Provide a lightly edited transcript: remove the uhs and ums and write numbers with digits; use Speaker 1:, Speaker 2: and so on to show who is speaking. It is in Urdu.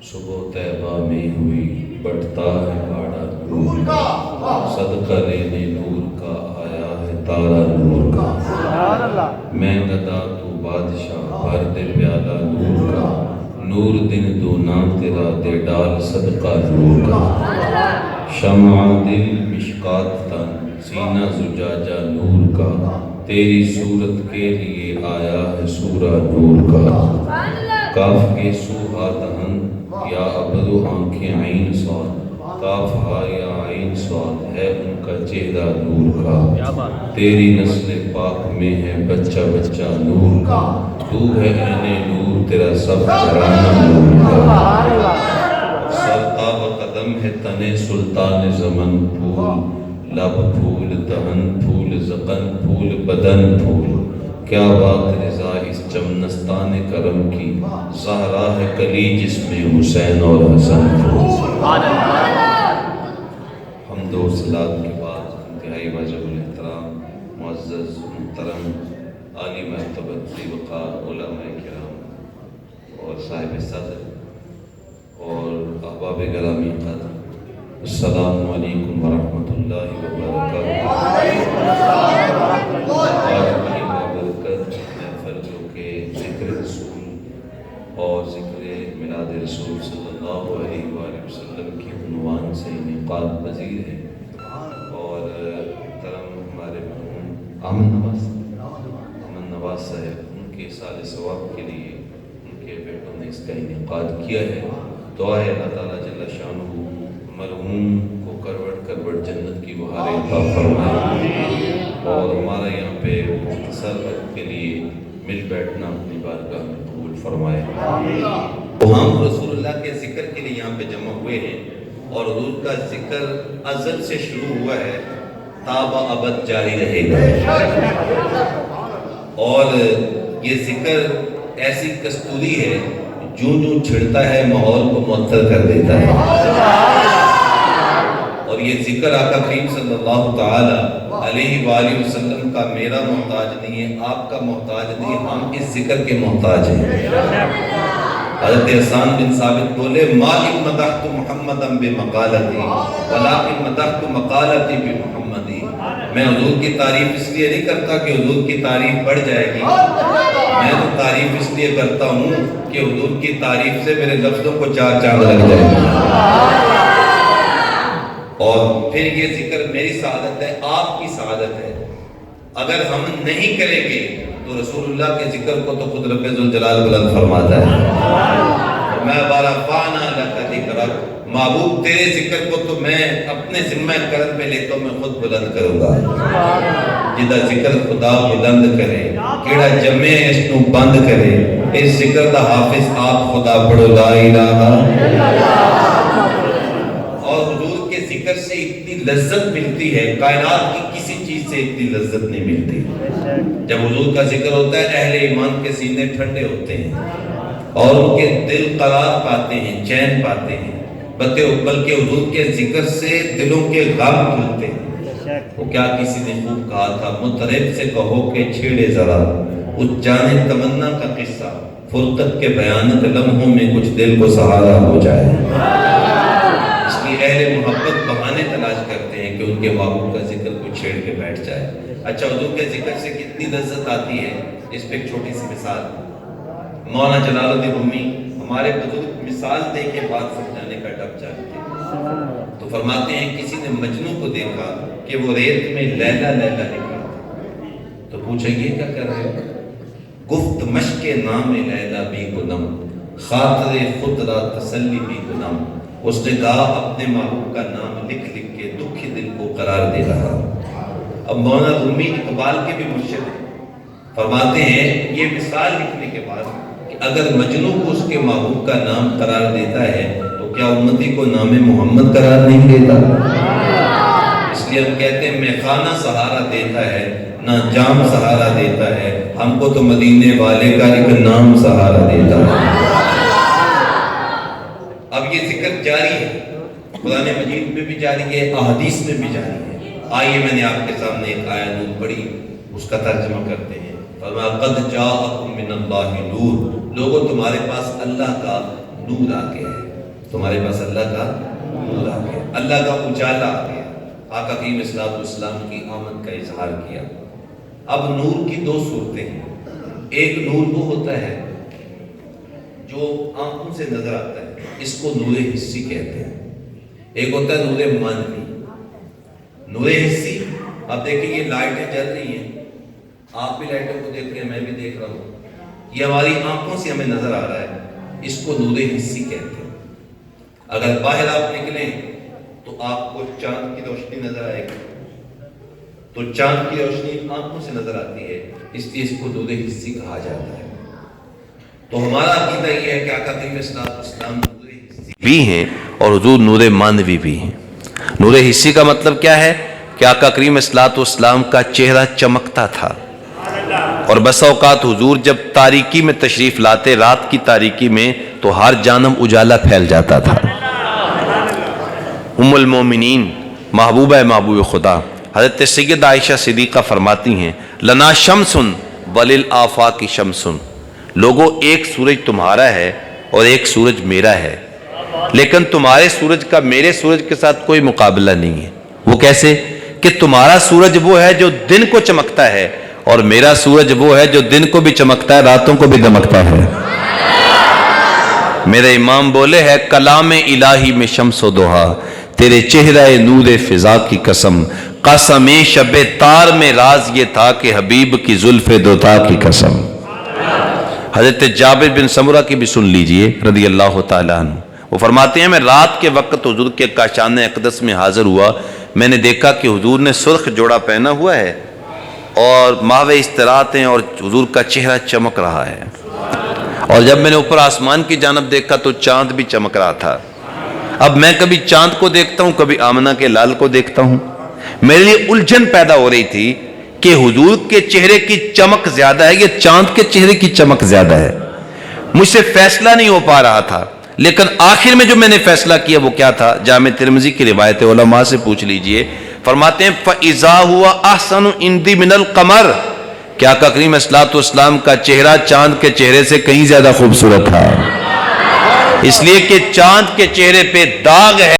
Speaker 1: صبح طیبہ میں ہوئی بڑھتا ہے باڑا نور کا، صدقہ لینے نور کا آیا ہے تارا نور کا۔ میں گدا تو بادشاہ بھر دے پیالہ نور کا، نور دن دونا تیرا دے ڈال صدقہ نور کا۔ شمع دل مشکات تن سینہ زجاجہ نور کا، تیری صورت کے لیے آیا ہے سورہ نور کا۔ کاف کے سوہا دہن یا ابدو آنکھیں عین صاد، کاف ہا یا عین صاد ہے ان کا چہرہ نور کا۔ تیری نسل پاک میں ہے بچہ بچہ نور کا، تو ہے عین نور تیرا سب گھرانہ نور کا۔ سرتاب قدم ہے تن سلطان زمن پھول، لب پھول دہن پھول زبن پھول بدن پھول، کیا بات رضا اس چمنستان کرم کی، زہرا ہے کلی جس میں حسین اور حسن پھول۔ حمد و صلات کے بعد انتہائی واجب الاحترام معزز محترم عالی مرتبت ذی وقار علماء کرام اور صاحب صدر اور احباب گرامی قدر، السلام علیکم ورحمۃ اللہ وبرکاتہ۔ آج کی بابرکت محفل جو کہ ذکر رسول اور ذکر میلاد رسول صلی اللہ علیہ وآلہ وسلم کی عنوان سے انعقاد پذیر ہے، اور محترم ہمارے مرحوم امن نواز صاحب ان کے سال ثواب کے لیے ان کے بیٹوں نے اس کا انعقاد کیا ہے۔ دعا ہے اللہ تعالیٰ جل شانہ مرحوم کو کروٹ کروٹ جنت کی بہاریں عطا فرمائے، اور ہمارا یہاں پہ مختصر وقت کے لیے مل بیٹھنا اپنی بارگاہ میں قبول فرمائے۔ تو ہم رسول اللہ کے ذکر کے لیے یہاں پہ جمع ہوئے ہیں، اور حضور کا ذکر ازل سے شروع ہوا ہے، تاب ابد جاری رہے گا، اور یہ ذکر ایسی کستوری ہے جوں جوں چھڑتا ہے ماحول کو معطر کر دیتا ہے۔ اور یہ ذکر آقا کریم صلی اللہ تعالی علیہ وآلہ وسلم کا میرا محتاج نہیں ہے، آپ کا محتاج نہیں ہے، ہم اس ذکر کے محتاج ہیں۔ حضرت حسان بن ثابت بولے ما ان مدحت محمدا بمقالتی ولکن مدحت مقالتی بمحمدی، میں حضور کی تعریف اس لیے نہیں کرتا کہ حضور کی تعریف بڑھ جائے گی، میں تو تعریف اس لیے کرتا ہوں کہ حضور کی تعریف سے میرے لفظوں کو چار چاند لگ جائے گی۔ اور پھر یہ ذکر میری سعادت ہے، آپ کی سعادت ہے۔ اگر ہم نہیں کریں گے تو رسول اللہ کے ذکر کو تو خود رب ذوالجلال بلند فرماتا ہے، میں بارفعنا لک ذکرک، محبوب تیرے ذکر کو تو میں اپنے ذمہ کرم میں لیتا ہوں، میں خود بلند کروں گا۔ جدا ذکر خدا بلند کرے، کیڑا جمع اس نو بند کرے، اس ذکر دا حافظ آپ خدا پڑھو لا الہ۔ اور حضور کے ذکر سے اتنی لذت ملتی ہے، کائنات کی کسی چیز سے اتنی لذت نہیں ملتی۔ جب حضور کا ذکر ہوتا ہے اہل ایمان کے سینے ٹھنڈے ہوتے ہیں، اور ان کے دل قرار پاتے ہیں، چین پاتے ہیں، بلکہ حضور کے ذکر سے دلوں کے غم کھلتے ہیں۔ وہ کیا کسی نے خوب کہا تھا، مطرب سے کہو کہ چھیڑے ذرا اس جانے تمنا کا قصہ، فرقت کے بیانت لمحوں میں کچھ دل کو سہارا ہو جائے۔ اس لیے اہل محبت بہانے تلاش کرتے ہیں کہ ان کے محبوب کا ذکر کو چھیڑ کے بیٹھ جائے۔ اچھا، حضور کے ذکر سے کتنی لذت آتی ہے، اس پہ ایک چھوٹی سی مثال۔ مولانا جلال الدین رومی ہمارے بزرگ مثال دے کے بات سمجھانے کا ڈب جانتے ہیں، تو فرماتے ہیں کسی نے مجنوں کو دیکھا کہ وہ ریت میں لیلا لیلا لکھا، تو پوچھا یہ کیا کر رہے ہو؟ گفت مشق نام لیلا بھی گنم، خاطر خود را تسلی بھی گنم۔ اس نے کہا اپنے محبوب کا نام لکھ لکھ کے دکھی دل کو قرار دے رہا۔ اب مولانا رومی اقبال کے بھی مرشد ہیں، فرماتے ہیں یہ مثال لکھنے کے بعد کہ اگر مجنوں کو اس کے محبوب کا نام قرار دیتا ہے تو کیا امتی کو نام محمد قرار نہیں دیتا؟ اس لیے ہم کہتے ہیں میخانہ سہارا دیتا ہے نہ جام سہارا دیتا ہے، ہم کو تو مدینے والے کا ایک نام سہارا دیتا ہے۔ اب یہ ذکر جاری ہے، قرآن مجید میں بھی جاری ہے، احادیث میں بھی جاری ہے۔ آئیے میں نے آپ کے سامنے ایک آیت نور پڑھی، اس کا ترجمہ کرتے ہیں۔ فرمایا قد جاءکم من اللہ نور، لوگوں تمہارے پاس اللہ کا نور آ گیا ہے۔ تمہارے پاس اللہ کا نور آ گیا، اللہ کا اجالا آ گیا، آقا کریم صلی اللہ علیہ وسلم کی آمد کا اظہار کیا۔ اب نور کی دو صورتیں ہیں، ایک نور وہ ہوتا ہے جو آنکھوں سے نظر آتا ہے، اس کو نور حسی کہتے ہیں، ایک ہوتا ہے نور معنوی۔ نور حسی، اب دیکھیں یہ لائٹیں جل رہی ہیں، آپ بھی لائٹوں کو دیکھ رہے ہیں، میں بھی دیکھ رہا ہوں، یہ ہماری آنکھوں سے ہمیں نظر آ رہا ہے، اس کو نور حسی کہتے ہیں۔ اگر باہر آپ نکلیں تو آپ کو چاند کی روشنی نظر آئے گی، تو چاند کی روشنی آنکھوں سے نظر آتی ہے، اس لیے اس کو نور حسی کہا جاتا ہے۔ تو ہمارا عقیدہ یہ ہے کہ آقا کریم صلی اللہ علیہ وسلم نور حسی بھی ہیں اور حضور نور معنوی بھی ہیں۔ نور حسی کا مطلب کیا ہے کہ آقا کریم صلی اللہ علیہ وسلم کا چہرہ چمکتا تھا، اور بس اوقات حضور جب تاریکی میں تشریف لاتے، رات کی تاریکی میں، تو ہر جانب اجالا پھیل جاتا تھا۔ ام المومنین محبوبہ محبوب خدا حضرت سید عائشہ صدیقہ فرماتی ہیں، لنا شمس وللآفاق شمس، لوگوں ایک سورج تمہارا ہے اور ایک سورج میرا ہے، لیکن تمہارے سورج کا میرے سورج کے ساتھ کوئی مقابلہ نہیں ہے۔ وہ کیسے؟ کہ تمہارا سورج وہ ہے جو دن کو چمکتا ہے، اور میرا سورج وہ ہے جو دن کو بھی چمکتا ہے، راتوں کو بھی دمکتا ہے۔ میرے امام بولے ہے، کلام الہی میں شمس و ضحیٰ، تیرے چہرہ نور فضا کی قسم، قسم شب تار میں راز یہ تھا کہ حبیب کی زلف دوتا کی قسم۔ حضرت جابر بن سمرہ کی بھی سن لیجئے رضی اللہ تعالیٰ عنہ، وہ فرماتے ہیں، میں رات کے وقت حضور کے کاشان اقدس میں حاضر ہوا، میں نے دیکھا کہ حضور نے سرخ جوڑا پہنا ہوا ہے اور ماہ استراحت ہیں، اور حضور کا چہرہ چمک رہا ہے، اور جب میں نے اوپر آسمان کی جانب دیکھا تو چاند بھی چمک رہا تھا۔ اب میں کبھی چاند کو دیکھتا ہوں، کبھی آمنہ کے لال کو دیکھتا ہوں، میرے لیے الجھن پیدا ہو رہی تھی کہ حضور کے چہرے کی چمک زیادہ ہے یا چاند کے چہرے کی چمک زیادہ ہے، مجھ سے فیصلہ نہیں ہو پا رہا تھا۔ لیکن آخر میں جو میں نے فیصلہ کیا وہ کیا تھا؟ جامع ترمذی کی روایت ہے، علماء سے پوچھ لیجئے، فرماتے ہیں فَإِذَا هُوَ أَحْسَنُ عِنْدِي مِنَ الْقَمَرِ، کہ آقا کریم صلی اللہ علیہ وسلم کا چہرہ چاند کے چہرے سے کہیں زیادہ خوبصورت تھا، اس لیے کہ چاند کے چہرے پہ داغ ہے۔